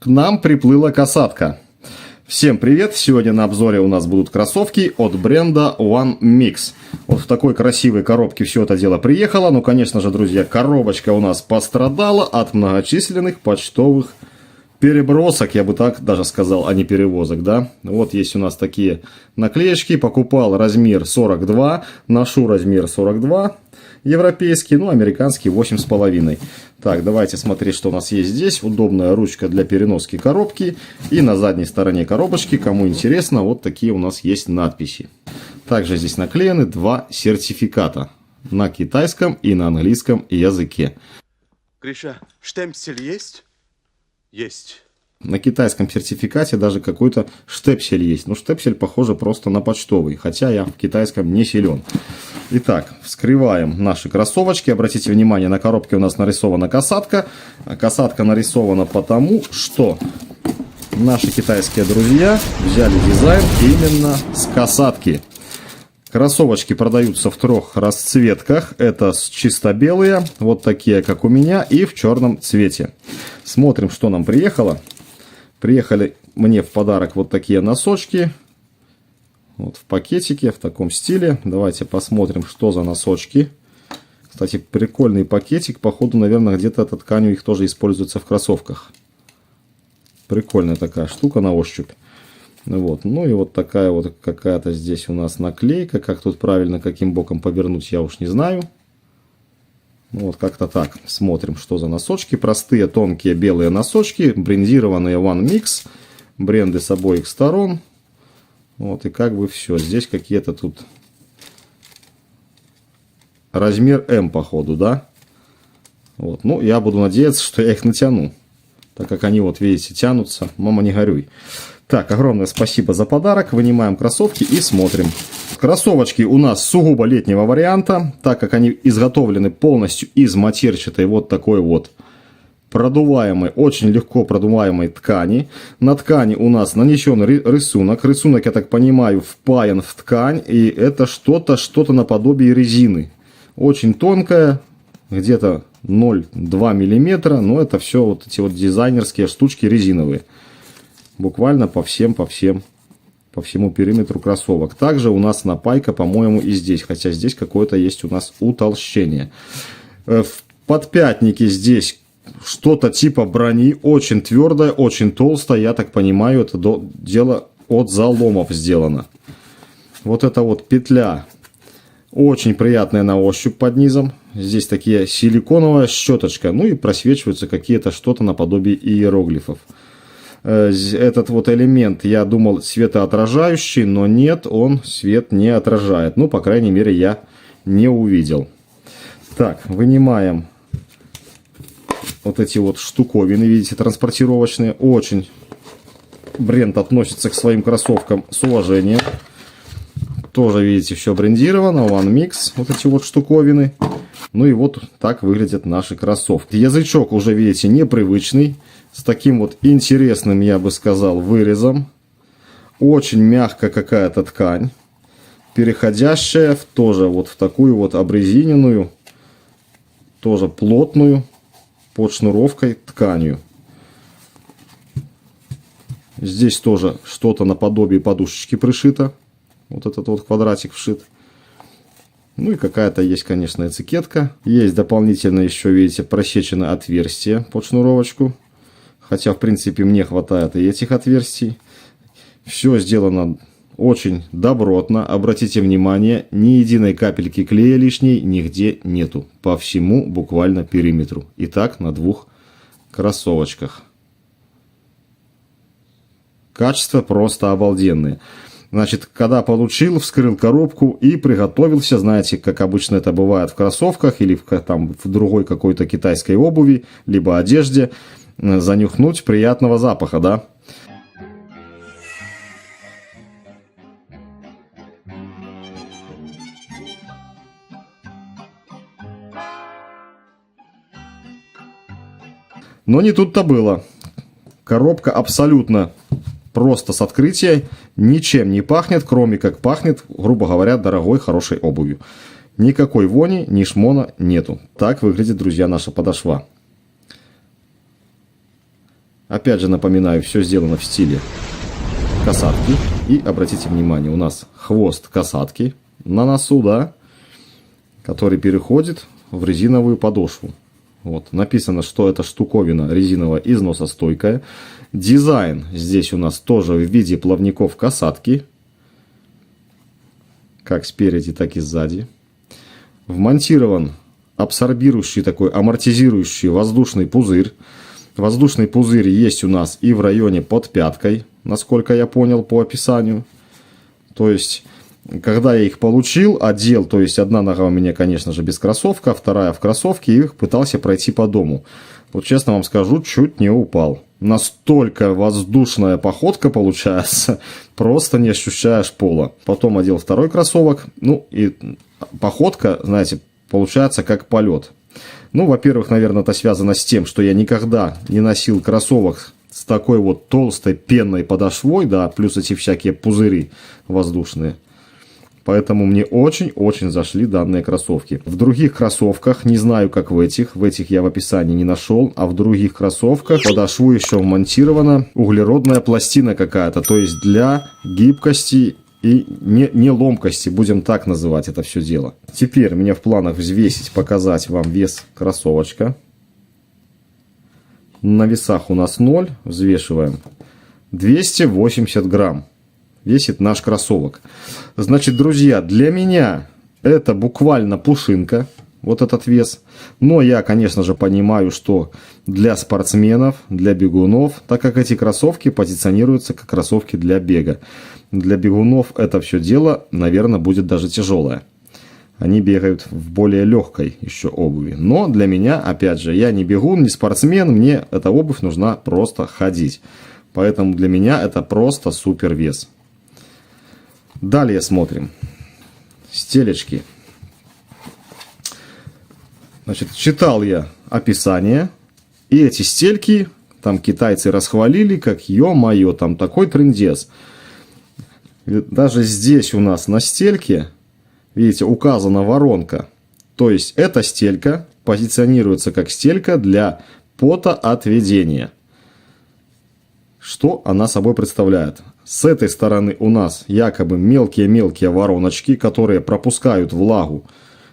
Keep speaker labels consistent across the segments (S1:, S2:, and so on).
S1: К нам приплыла касатка. Всем привет! Сегодня на обзоре у нас будут кроссовки от бренда One Mix. Вот в такой красивой коробке все это дело приехало. Ну, конечно же, друзья, коробочка у нас пострадала от многочисленных почтовых перебросок, я бы так даже сказал, а не перевозок, да. Вот есть у нас такие наклеечки. Покупал размер 42, ношу размер 42. Европейский, ну, американский 8,5. Так, давайте смотреть, что у нас есть здесь. Удобная ручка для переноски коробки. И на задней стороне коробочки, кому интересно, вот такие у нас есть надписи. Также здесь наклеены два сертификата. На китайском и на английском языке.
S2: Гриша, штемпель есть? Есть.
S1: На китайском сертификате даже какой-то штепсель есть. Но штепсель похоже просто на почтовый. Хотя я в китайском не силен. Итак, вскрываем наши кроссовочки. Обратите внимание, на коробке у нас нарисована касатка. Касатка нарисована потому, что наши китайские друзья взяли дизайн именно с касатки. Кроссовочки продаются в трех расцветках. Это чисто белые, вот такие, как у меня, и в черном цвете. Смотрим, что нам приехало. Приехали мне в подарок вот такие носочки. Вот в пакетике, в таком стиле. Давайте посмотрим, что за носочки. Кстати, прикольный пакетик. Походу, наверное, где-то эта ткань у них тоже используется в кроссовках. Прикольная такая штука на ощупь. Вот. Ну и вот такая вот какая-то здесь у нас наклейка. Как тут правильно, каким боком повернуть, я уж не знаю. Ну, вот как-то так. Смотрим, что за носочки. Простые, тонкие белые носочки. Брендированные One Mix. Бренды с обоих сторон. Вот и как бы все. Здесь какие-то тут размер М, походу, да? Вот. Ну, я буду надеяться, что я их натяну. Так как они, вот видите, тянутся. Мама, не горюй. Так, огромное спасибо за подарок. Вынимаем кроссовки и смотрим. Кроссовочки у нас сугубо летнего варианта, так как они изготовлены полностью из матерчатой вот такой вот продуваемой, очень легко продуваемой ткани. На ткани у нас нанесен рисунок. Рисунок, я так понимаю, впаян в ткань. И это что-то наподобие резины. Очень тонкая, где-то 0,2 мм. Но это все вот эти вот дизайнерские штучки резиновые. Буквально по всему периметру кроссовок. Также у нас напайка, по-моему, и здесь. Хотя здесь какое-то есть у нас утолщение. В подпятнике здесь что-то типа брони. Очень твердое, очень толстое. Я так понимаю, это дело от заломов сделано. Вот эта вот петля. Очень приятная на ощупь под низом. Здесь такие силиконовая щеточка. Ну и просвечиваются какие-то что-то наподобие иероглифов. Этот вот элемент, я думал, светоотражающий, но нет, он свет не отражает. Ну, по крайней мере, я не увидел. Так, вынимаем вот эти вот штуковины, видите, транспортировочные. Очень бренд относится к своим кроссовкам с уважением. Тоже, видите, все брендировано, One Mix, вот эти вот штуковины. Ну и вот так выглядят наши кроссовки. Язычок уже, видите, непривычный. С таким вот интересным, я бы сказал, вырезом. Очень мягкая какая-то ткань. Переходящая тоже вот в такую вот обрезиненную, тоже плотную, под шнуровкой тканью. Здесь тоже что-то наподобие подушечки пришито. Вот этот вот квадратик вшит. Ну и какая-то есть, конечно, этикетка. Есть дополнительно еще, видите, просечено отверстие под шнуровочку. Хотя, в принципе, мне хватает и этих отверстий. Все сделано очень добротно. Обратите внимание, ни единой капельки клея лишней нигде нету. По всему буквально периметру. И так на двух кроссовочках. Качество просто обалденное. Значит, когда получил, вскрыл коробку и приготовился, знаете, как обычно это бывает в кроссовках или в другой какой-то китайской обуви, либо одежде, занюхнуть приятного запаха, да? Но не тут-то было. Коробка абсолютно просто с открытия, ничем не пахнет, кроме как пахнет, грубо говоря, дорогой, хорошей обувью. Никакой вони, ни шмона нету. Так выглядит, друзья, наша подошва. Опять же напоминаю, все сделано в стиле касатки. И обратите внимание, у нас хвост касатки на носу, да, который переходит в резиновую подошву. Вот, написано, что эта штуковина резиновая износостойкая. Дизайн здесь у нас тоже в виде плавников касатки. Как спереди, так и сзади. Вмонтирован абсорбирующий такой, амортизирующий воздушный пузырь. Воздушный пузырь есть у нас и в районе под пяткой, насколько я понял по описанию. То есть, когда я их получил, одел, то есть одна нога у меня, конечно же, без кроссовка, вторая в кроссовке, и их пытался пройти по дому. Вот честно вам скажу, чуть не упал. Настолько воздушная походка получается, просто не ощущаешь пола. Потом одел второй кроссовок, ну и походка, знаете, получается как полет. Ну, во-первых, наверное, это связано с тем, что я никогда не носил кроссовок с такой вот толстой пенной подошвой, да, плюс эти всякие пузыри воздушные. Поэтому мне очень-очень зашли данные кроссовки. В других кроссовках, не знаю, как в этих я в описании не нашел, а в других кроссовках подошву еще вмонтирована углеродная пластина какая-то, то есть для гибкости и не ломкости, будем так называть это все дело. Теперь у меня в планах взвесить, показать вам вес кроссовочка. На весах у нас 0, взвешиваем 280 грамм. Весит наш кроссовок. Значит, друзья, для меня это буквально пушинка, вот этот вес. Но я, конечно же, понимаю, что для спортсменов, для бегунов, так как эти кроссовки позиционируются как кроссовки для бега, для бегунов это все дело, наверное, будет даже тяжелое. Они бегают в более легкой еще обуви. Но для меня, опять же, я не бегун, не спортсмен, мне эта обувь нужна просто ходить. Поэтому для меня это просто супер вес. Далее смотрим. Стелечки. Значит, читал я описание. И эти стельки, там китайцы расхвалили, как ё-моё, там такой трындец. Даже здесь у нас на стельке, видите, указана воронка. То есть эта стелька позиционируется как стелька для потоотведения. Что она собой представляет? С этой стороны у нас якобы мелкие-мелкие вороночки, которые пропускают влагу,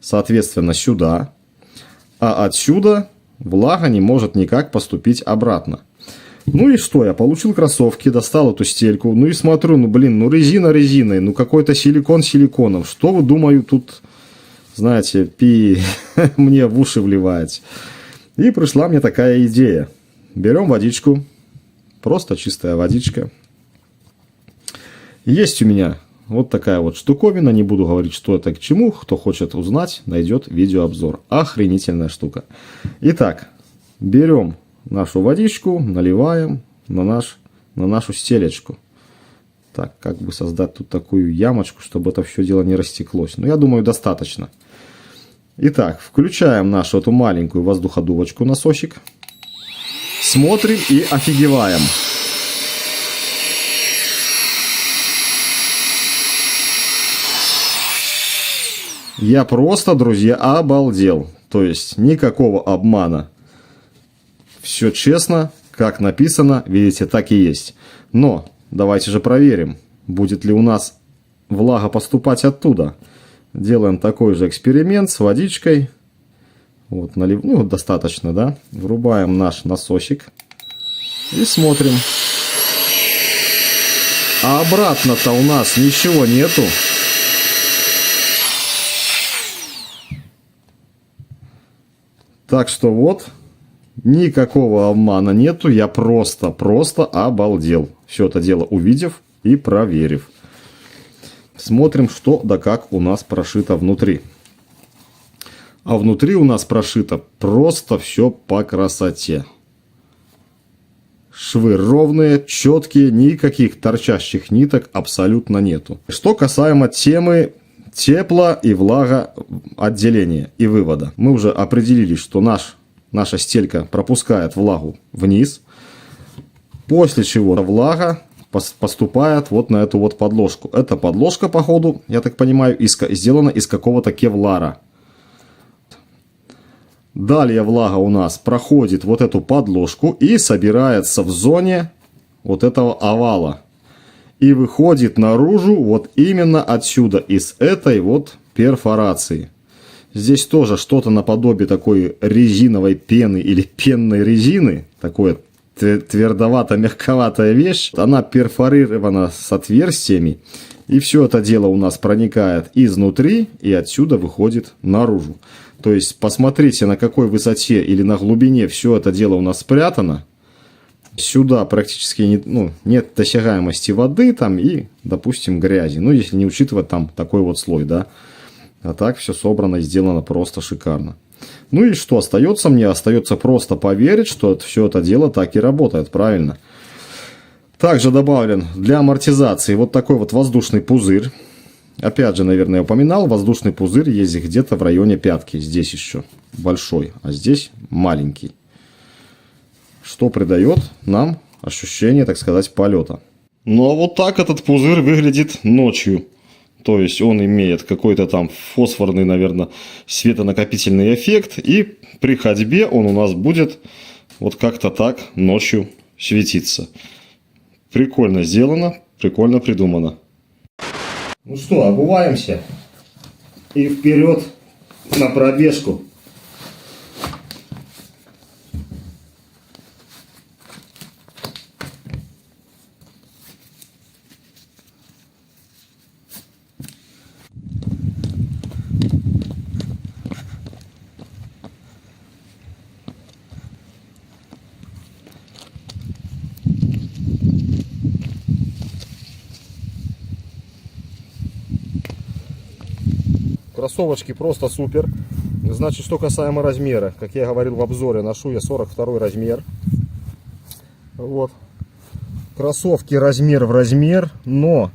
S1: соответственно, сюда. А отсюда влага не может никак поступить обратно. Ну и что? Я получил кроссовки, достал эту стельку. Ну и смотрю, ну блин, ну резина резиной, ну какой-то силикон силиконом. Что вы, думаю, тут, знаете, мне в уши вливаете. И пришла мне такая идея. Берем водичку. Просто чистая водичка. Есть у меня вот такая вот штуковина. Не буду говорить, что это к чему. Кто хочет узнать, найдет видеообзор. Охренительная штука. Итак, берем нашу водичку, наливаем на нашу стелечку. Так, как бы создать тут такую ямочку, чтобы это все дело не растеклось. Но я думаю, достаточно. Итак, включаем нашу эту маленькую воздуходувочку, насосик. Смотрим и офигеваем. Я просто, друзья, обалдел. То есть никакого обмана. Все честно, как написано, видите, так и есть. Но давайте же проверим, будет ли у нас влага поступать оттуда. Делаем такой же эксперимент с водичкой. Вот, ну, достаточно, да? Врубаем наш насосик и смотрим. А обратно-то у нас ничего нету. Так что вот, никакого обмана нету, я просто обалдел. Все это дело увидев и проверив. Смотрим, что да как у нас прошито внутри. А внутри у нас прошито просто все по красоте. Швы ровные, четкие, никаких торчащих ниток абсолютно нету. Что касаемо темы тепло и влага отделения и вывода. Мы уже определили, что наша стелька пропускает влагу вниз. После чего влага поступает вот на эту вот подложку. Эта подложка, походу, я так понимаю, сделана из какого-то кевлара. Далее влага у нас проходит вот эту подложку и собирается в зоне вот этого овала. И выходит наружу вот именно отсюда, из этой вот перфорации. Здесь тоже что-то наподобие такой резиновой пены или пенной резины. Такое твердовато-мягковатая вещь. Она перфорирована с отверстиями. И все это дело у нас проникает изнутри и отсюда выходит наружу. То есть посмотрите, на какой высоте или на глубине все это дело у нас спрятано. Сюда практически нет досягаемости воды там и, допустим, грязи. Ну, если не учитывать там такой вот слой, да. А так все собрано и сделано просто шикарно. Ну и что остается мне? Остается просто поверить, что все это дело так и работает, правильно? Также добавлен для амортизации вот такой вот воздушный пузырь. Опять же, наверное, я упоминал, воздушный пузырь есть где-то в районе пятки. Здесь еще большой, а здесь маленький. Что придает нам ощущение, так сказать, полета. Ну а вот так этот пузырь выглядит ночью. То есть он имеет какой-то там фосфорный, наверное, светонакопительный эффект. И при ходьбе он у нас будет вот как-то так ночью светиться. Прикольно сделано, прикольно придумано. Ну что, обуваемся и вперед на пробежку. Кроссовочки просто супер. Значит, что касаемо размера, как я говорил в обзоре, ношу я 42 размер. Вот. Кроссовки размер в размер, но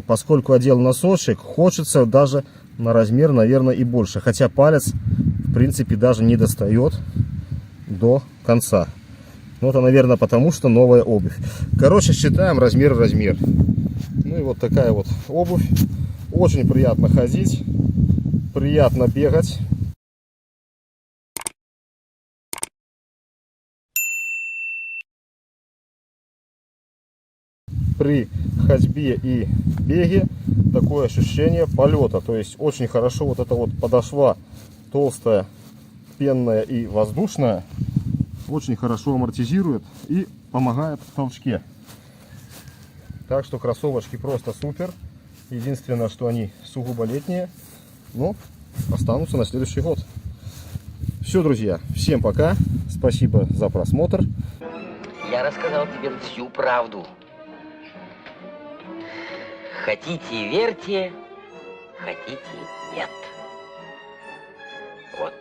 S1: поскольку одел носочек, хочется даже на размер, наверное, и больше. Хотя палец, в принципе, даже не достает до конца. Ну, это, наверное, потому что новая обувь. Короче, считаем размер в размер. Ну и вот такая вот обувь. Очень приятно ходить, приятно бегать. При ходьбе и беге такое ощущение полета. То есть очень хорошо вот эта вот подошва толстая, пенная и воздушная. Очень хорошо амортизирует и помогает в толчке. Так что кроссовочки просто супер. Единственное, что они сугубо летние, но останутся на следующий год. Все, друзья, всем пока. Спасибо за просмотр.
S3: Я рассказал тебе всю правду. Хотите — верьте, хотите — нет. Вот.